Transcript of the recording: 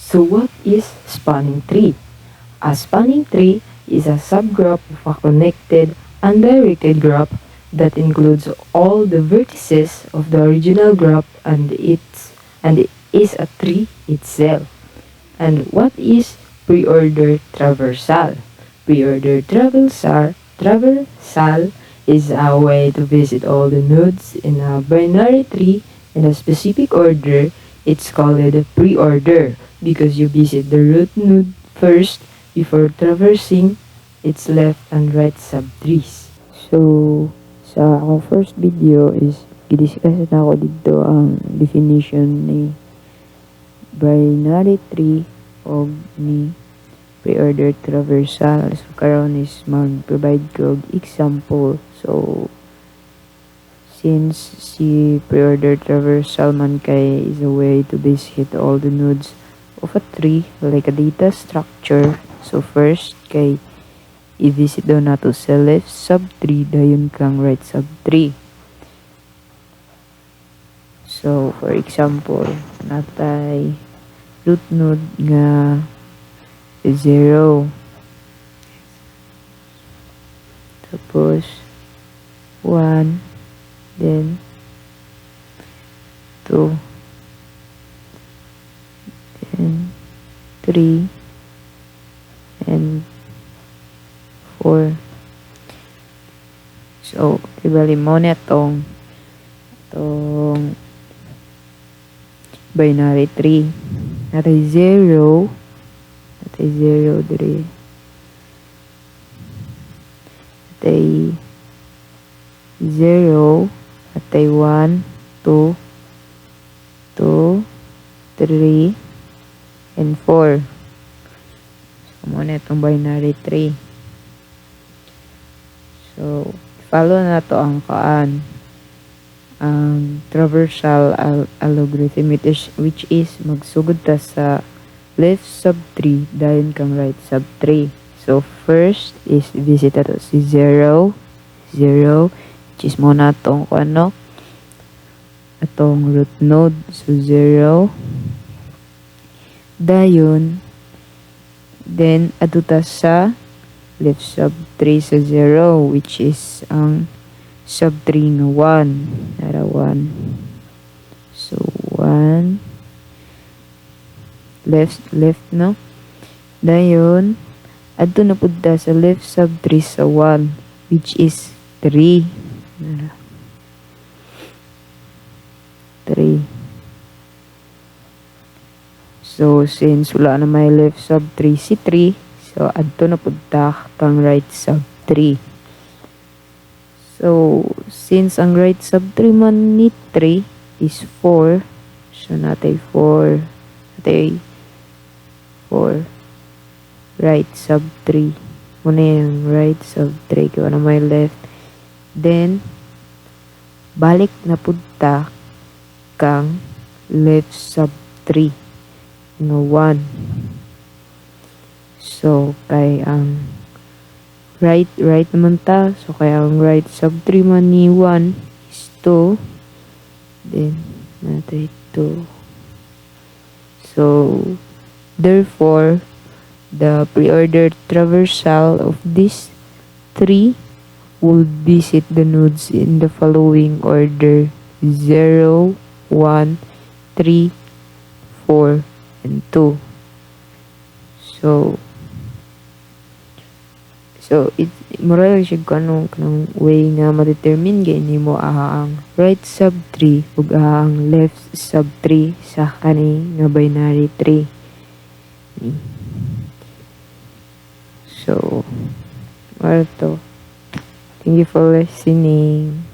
So what is spanning tree? A spanning tree is a subgraph of a connected, undirected graph that includes all the vertices of the original graph and it is a tree itself. And what is preorder traversal? Preorder traversal is a way to visit all the nodes in a binary tree in a specific order. It's called a preorder because you visit the root node first before traversing its left and right subtrees. So, sa akong first video is gidiscuss na ako dito ang definition ni binary tree o ni preorder traversal. So, karon is mag-provide ko example. So, since si preorder traversal man kay is a way to visit all the nodes of a tree like a data structure. So, first kay i-visit daw nato sa left subtree dayon kang right subtree. So, for example, natay root node nga 0. Tapos 1, then 2, then 3, and 4. So, ibali mo na itong binary tree. Natay 0 dire. Natay 0, natay 1, 2, 3, and 4. So, muna itong binary tree. So, follow na to ang traversal algorithm which is magsugod ta sa left subtree dayon kang right subtree. So, first is visit ato si 0, which is muna itong atong root node. So, 0. Dayon, then, ato ta sa left subtree sa 0, which is ang subtree nga 1. Nara 1. So, 1. Left, no? Dayon, ato na punta sa left subtree sa 1, which is 3. Nara. 3. So, since wala na may left subtree si 3, so, adto na punta kang right subtree. So, since ang right subtree man ni 3 is 4, so natay 4. Natay 4. Right subtree. Muna yung right subtree. Kaya na may left. Then, balik na punta kang left subtree. Nga 1. So, kay ang right naman ta. So, kaya ang right subtree man ni 1 is 2. Then, natay 2. So, therefore, the preordered traversal of this tree will visit the nodes in the following order: 0, 1, 3, 4, and 2. So it moral siya kanong way nga ma-determine gani mo ang right subtree ug ang left subtree sa kani nga binary tree. So, to. Thank you for listening.